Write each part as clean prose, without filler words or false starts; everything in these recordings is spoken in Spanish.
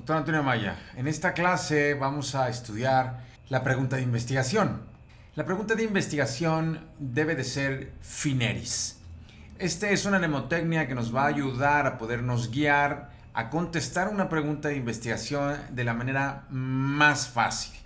Doctor Antonio Maya, en esta clase vamos a estudiar la pregunta de investigación. La pregunta de investigación debe de ser fineris. Esta es una mnemotecnia que nos va a ayudar a podernos guiar a contestar una pregunta de investigación de la manera más fácil.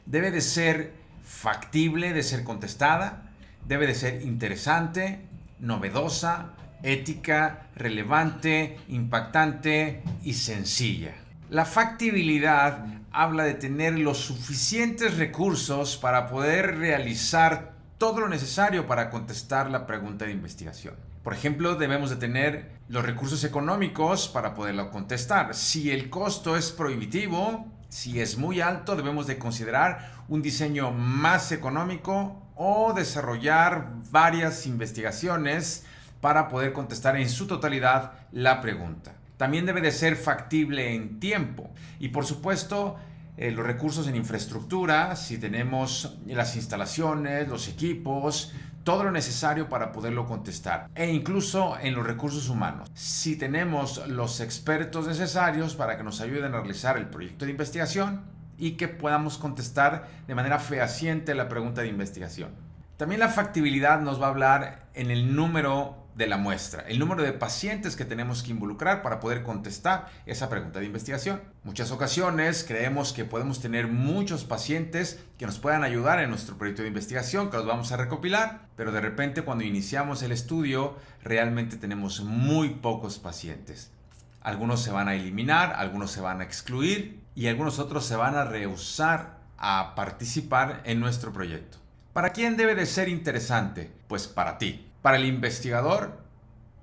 Debe de ser factible de ser contestada, debe de ser interesante, novedosa, ética, relevante, impactante y sencilla. La factibilidad habla de tener los suficientes recursos para poder realizar todo lo necesario para contestar la pregunta de investigación. Por ejemplo, debemos de tener los recursos económicos para poderlo contestar. Si el costo es prohibitivo, si es muy alto, debemos de considerar un diseño más económico o desarrollar varias investigaciones para poder contestar en su totalidad la pregunta. También debe de ser factible en tiempo y por supuesto los recursos en infraestructura, si tenemos las instalaciones, los equipos, todo lo necesario para poderlo contestar e incluso en los recursos humanos. Si tenemos los expertos necesarios para que nos ayuden a realizar el proyecto de investigación y que podamos contestar de manera fehaciente la pregunta de investigación. También la factibilidad nos va a hablar en el número de la muestra, el número de pacientes que tenemos que involucrar para poder contestar esa pregunta de investigación. Muchas ocasiones creemos que podemos tener muchos pacientes que nos puedan ayudar en nuestro proyecto de investigación, que los vamos a recopilar, pero de repente cuando iniciamos el estudio realmente tenemos muy pocos pacientes. Algunos se van a eliminar, algunos se van a excluir y algunos otros se van a rehusar a participar en nuestro proyecto. ¿Para quién debe de ser interesante? Pues para ti, para el investigador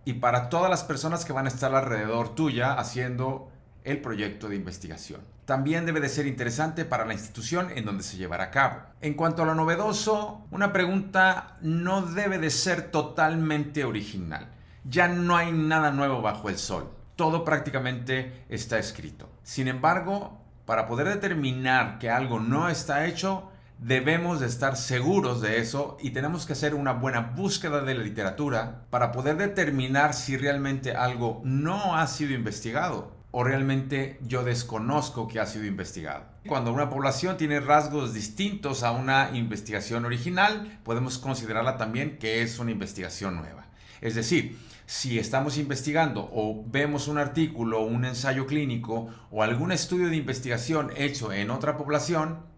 y para todas las personas que van a estar alrededor tuya haciendo el proyecto de investigación. También debe de ser interesante para la institución en donde se llevará a cabo. En cuanto a lo novedoso, una pregunta no debe de ser totalmente original. Ya no hay nada nuevo bajo el sol. Todo prácticamente está escrito. Sin embargo, para poder determinar que algo no está hecho, debemos de estar seguros de eso y tenemos que hacer una buena búsqueda de la literatura para poder determinar si realmente algo no ha sido investigado o realmente yo desconozco que ha sido investigado. Cuando una población tiene rasgos distintos a una investigación original, podemos considerarla también que es una investigación nueva. Es decir, si estamos investigando o vemos un artículo, un ensayo clínico o algún estudio de investigación hecho en otra población,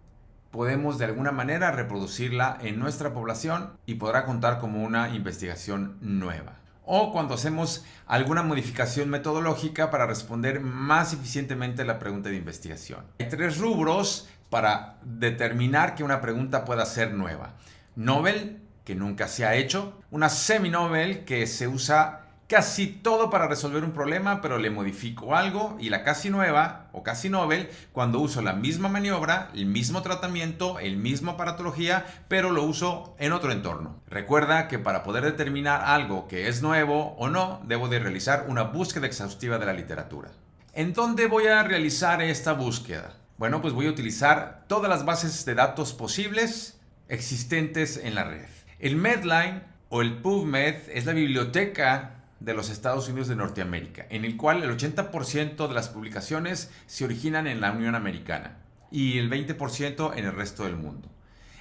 podemos de alguna manera reproducirla en nuestra población y podrá contar como una investigación nueva. O cuando hacemos alguna modificación metodológica para responder más eficientemente a la pregunta de investigación. Hay tres rubros para determinar que una pregunta pueda ser nueva. Novel, que nunca se ha hecho. Una semi-novel, que se usa casi todo para resolver un problema, pero le modifico algo. Y la casi nueva o casi novel, cuando uso la misma maniobra, el mismo tratamiento, el mismo aparatología, pero lo uso en otro entorno. Recuerda que para poder determinar algo que es nuevo o no, debo de realizar una búsqueda exhaustiva de la literatura. ¿En dónde voy a realizar esta búsqueda? Bueno, pues voy a utilizar todas las bases de datos posibles existentes en la red. El Medline o el PubMed es la biblioteca de los Estados Unidos de Norteamérica, en el cual el 80% de las publicaciones se originan en la Unión Americana y el 20% en el resto del mundo.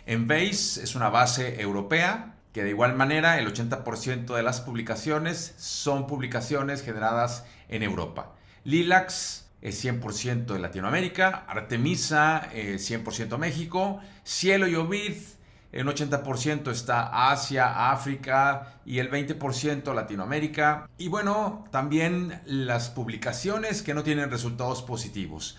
Embase es una base europea que de igual manera el 80% de las publicaciones son publicaciones generadas en Europa. Lilacs es 100% de Latinoamérica, Artemisa 100% México, Cielo y Ovid el 80% está Asia, África y el 20% Latinoamérica. Y bueno, también las publicaciones que no tienen resultados positivos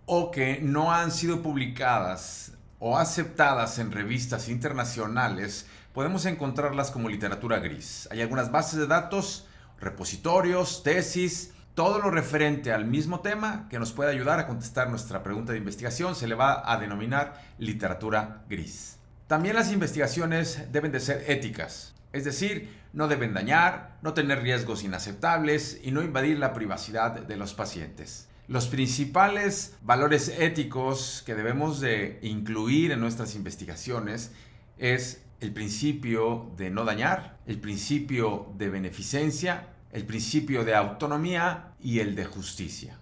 o que no han sido publicadas o aceptadas en revistas internacionales, podemos encontrarlas como literatura gris. Hay algunas bases de datos, repositorios, tesis, todo lo referente al mismo tema que nos puede ayudar a contestar nuestra pregunta de investigación se le va a denominar literatura gris. También las investigaciones deben de ser éticas, es decir, no deben dañar, no tener riesgos inaceptables y no invadir la privacidad de los pacientes. Los principales valores éticos que debemos de incluir en nuestras investigaciones es el principio de no dañar, el principio de beneficencia, el principio de autonomía y el de justicia.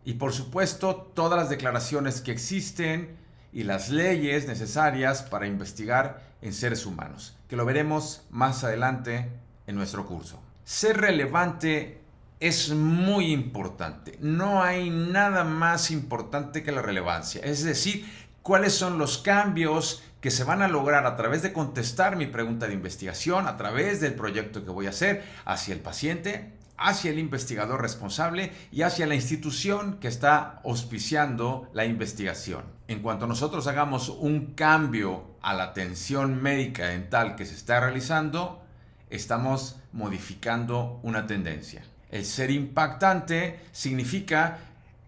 Y por supuesto, todas las declaraciones que existen y las leyes necesarias para investigar en seres humanos, que lo veremos más adelante en nuestro curso. Ser relevante es muy importante. No hay nada más importante que la relevancia. Es decir, cuáles son los cambios que se van a lograr a través de contestar mi pregunta de investigación, a través del proyecto que voy a hacer hacia el paciente, hacia el investigador responsable y hacia la institución que está auspiciando la investigación. En cuanto nosotros hagamos un cambio a la atención médica dental que se está realizando, estamos modificando una tendencia. El ser impactante significa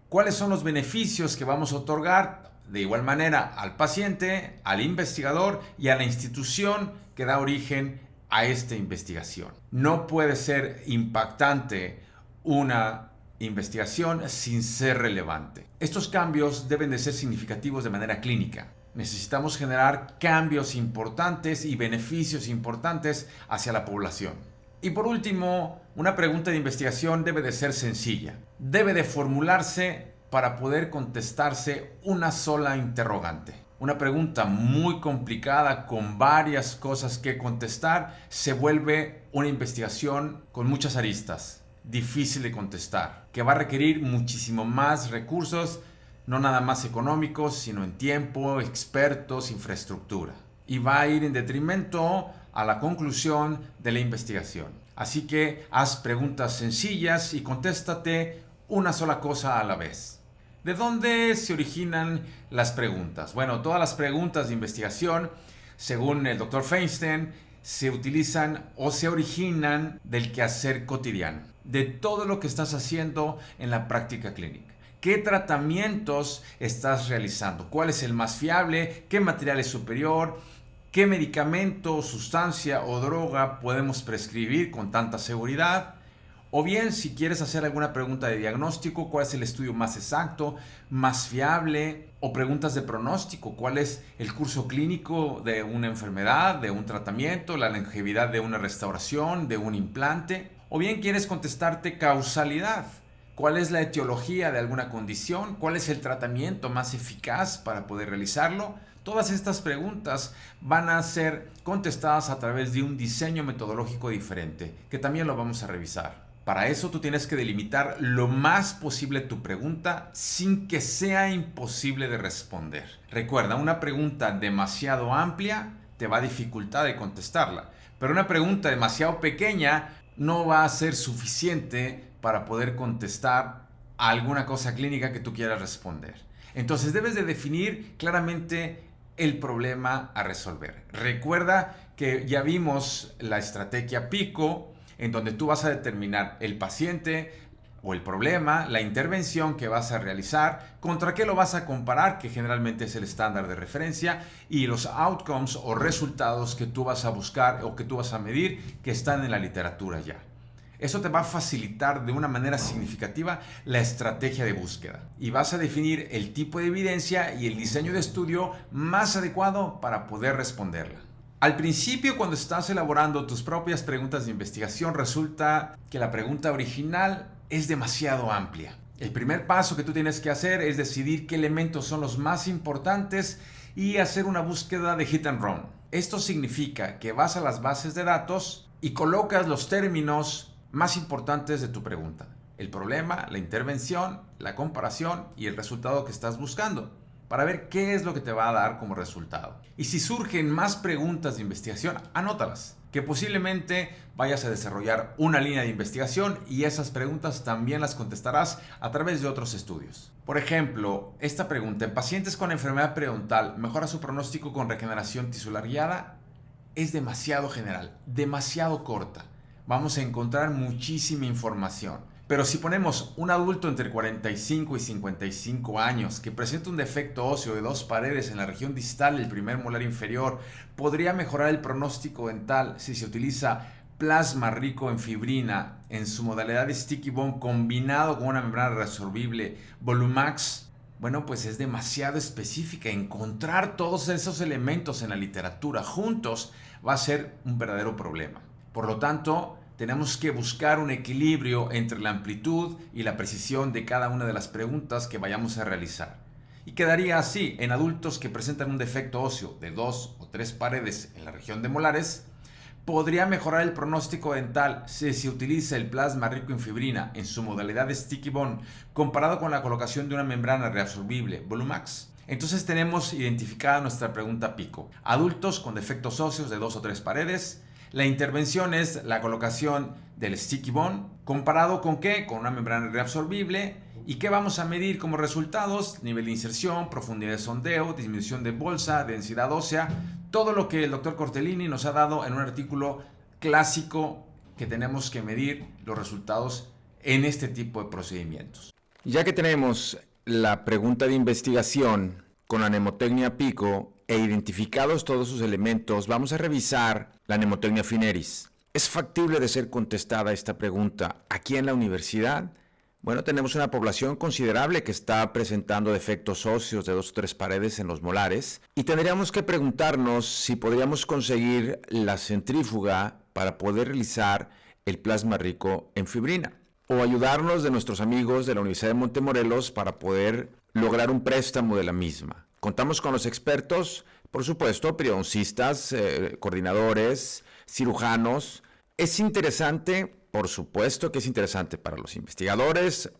cuáles son los beneficios que vamos a otorgar de igual manera al paciente, al investigador y a la institución que da origen a esta investigación. No puede ser impactante una investigación sin ser relevante. Estos cambios deben de ser significativos de manera clínica. Necesitamos generar cambios importantes y beneficios importantes hacia la población. Y por último, una pregunta de investigación debe de ser sencilla. Debe de formularse para poder contestarse una sola interrogante. Una pregunta muy complicada con varias cosas que contestar se vuelve una investigación con muchas aristas, difícil de contestar, que va a requerir muchísimo más recursos, no nada más económicos, sino en tiempo, expertos, infraestructura. Y va a ir en detrimento a la conclusión de la investigación. Así que haz preguntas sencillas y contéstate una sola cosa a la vez. ¿De dónde se originan las preguntas? Bueno, todas las preguntas de investigación, según el Dr. Feinstein, se utilizan o se originan del quehacer cotidiano, de todo lo que estás haciendo en la práctica clínica. ¿Qué tratamientos estás realizando? ¿Cuál es el más fiable? ¿Qué material es superior? ¿Qué medicamento, sustancia o droga podemos prescribir con tanta seguridad? O bien, si quieres hacer alguna pregunta de diagnóstico, ¿cuál es el estudio más exacto, más fiable? O preguntas de pronóstico, ¿cuál es el curso clínico de una enfermedad, de un tratamiento, la longevidad de una restauración, de un implante? O bien quieres contestarte causalidad. ¿Cuál es la etiología de alguna condición? ¿Cuál es el tratamiento más eficaz para poder realizarlo? Todas estas preguntas van a ser contestadas a través de un diseño metodológico diferente, que también lo vamos a revisar. Para eso tú tienes que delimitar lo más posible tu pregunta sin que sea imposible de responder. Recuerda, una pregunta demasiado amplia te va a dificultar de contestarla, pero una pregunta demasiado pequeña no va a ser suficiente para poder contestar a alguna cosa clínica que tú quieras responder. Entonces debes de definir claramente el problema a resolver. Recuerda que ya vimos la estrategia PICO, en donde tú vas a determinar el paciente o el problema, la intervención que vas a realizar, contra qué lo vas a comparar, que generalmente es el estándar de referencia, y los outcomes o resultados que tú vas a buscar o que tú vas a medir que están en la literatura ya. Eso te va a facilitar de una manera significativa la estrategia de búsqueda y vas a definir el tipo de evidencia y el diseño de estudio más adecuado para poder responderla. Al principio, cuando estás elaborando tus propias preguntas de investigación, resulta que la pregunta original es demasiado amplia. El primer paso que tú tienes que hacer es decidir qué elementos son los más importantes y hacer una búsqueda de hit and run. Esto significa que vas a las bases de datos y colocas los términos más importantes de tu pregunta: el problema, la intervención, la comparación y el resultado que estás buscando, para ver qué es lo que te va a dar como resultado. Y si surgen más preguntas de investigación, anótalas, que posiblemente vayas a desarrollar una línea de investigación y esas preguntas también las contestarás a través de otros estudios. Por ejemplo, esta pregunta: ¿en pacientes con enfermedad periodontal mejora su pronóstico con regeneración tisular guiada? Es demasiado general, demasiado corta. Vamos a encontrar muchísima información. Pero si ponemos un adulto entre 45 y 55 años que presenta un defecto óseo de 2 paredes en la región distal del primer molar inferior, podría mejorar el pronóstico dental si se utiliza plasma rico en fibrina en su modalidad de sticky bone combinado con una membrana resorbible Volumax. Bueno, pues es demasiado específica. Encontrar todos esos elementos en la literatura juntos va a ser un verdadero problema. Por lo tanto, tenemos que buscar un equilibrio entre la amplitud y la precisión de cada una de las preguntas que vayamos a realizar. Y quedaría así: en adultos que presentan un defecto óseo de 2 o 3 paredes en la región de molares, podría mejorar el pronóstico dental si se utiliza el plasma rico en fibrina en su modalidad de sticky bone comparado con la colocación de una membrana reabsorbible Volumax. Entonces tenemos identificada nuestra pregunta pico: adultos con defectos óseos de 2 o 3 paredes. La intervención es la colocación del sticky bone. ¿Comparado con qué? Con una membrana reabsorbible. ¿Y qué vamos a medir como resultados? Nivel de inserción, profundidad de sondeo, disminución de bolsa, densidad ósea. Todo lo que el doctor Cortellini nos ha dado en un artículo clásico que tenemos que medir los resultados en este tipo de procedimientos. Ya que tenemos la pregunta de investigación con la mnemotecnia pico e identificados todos sus elementos, vamos a revisar la mnemotecnia fineris. ¿Es factible de ser contestada esta pregunta aquí en la universidad? Bueno, tenemos una población considerable que está presentando defectos óseos de 2 o 3 paredes en los molares y tendríamos que preguntarnos si podríamos conseguir la centrífuga para poder realizar el plasma rico en fibrina, o ayudarnos de nuestros amigos de la Universidad de Montemorelos para poder lograr un préstamo de la misma. Contamos con los expertos, por supuesto, periodoncistas, coordinadores, cirujanos. Es interesante, por supuesto que es interesante para los investigadores,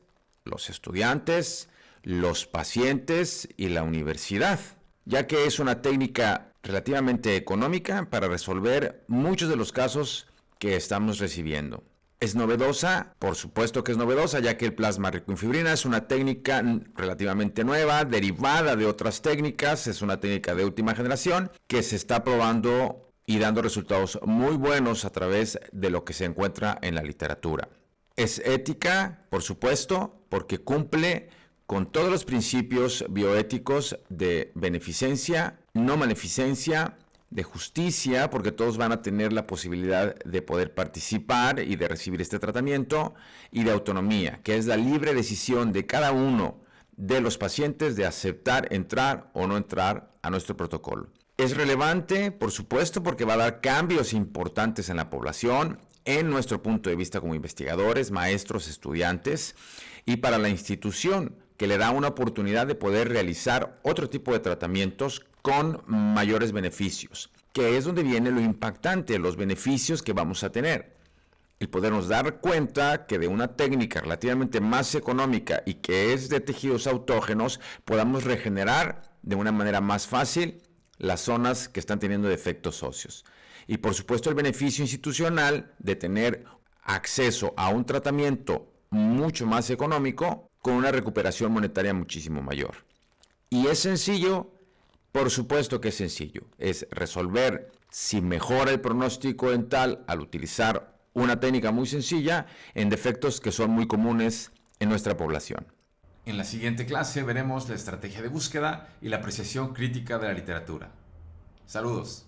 los estudiantes, los pacientes y la universidad, ya que es una técnica relativamente económica para resolver muchos de los casos que estamos recibiendo. ¿Es novedosa? Por supuesto que es novedosa, ya que el plasma rico en fibrina es una técnica relativamente nueva, derivada de otras técnicas, es una técnica de última generación que se está probando y dando resultados muy buenos a través de lo que se encuentra en la literatura. Es ética, por supuesto, porque cumple con todos los principios bioéticos de beneficencia, no maleficencia, de justicia, porque todos van a tener la posibilidad de poder participar y de recibir este tratamiento, y de autonomía, que es la libre decisión de cada uno de los pacientes de aceptar entrar o no entrar a nuestro protocolo. Es relevante, por supuesto, porque va a dar cambios importantes en la población, en nuestro punto de vista como investigadores, maestros, estudiantes, y para la institución, que le da una oportunidad de poder realizar otro tipo de tratamientos con mayores beneficios, que es donde viene lo impactante, los beneficios que vamos a tener. El podernos dar cuenta que de una técnica relativamente más económica y que es de tejidos autógenos, podamos regenerar de una manera más fácil las zonas que están teniendo defectos óseos. Y por supuesto el beneficio institucional de tener acceso a un tratamiento mucho más económico con una recuperación monetaria muchísimo mayor. Y es sencillo, por supuesto que es sencillo. Es resolver si mejora el pronóstico dental al utilizar una técnica muy sencilla en defectos que son muy comunes en nuestra población. En la siguiente clase veremos la estrategia de búsqueda y la apreciación crítica de la literatura. Saludos.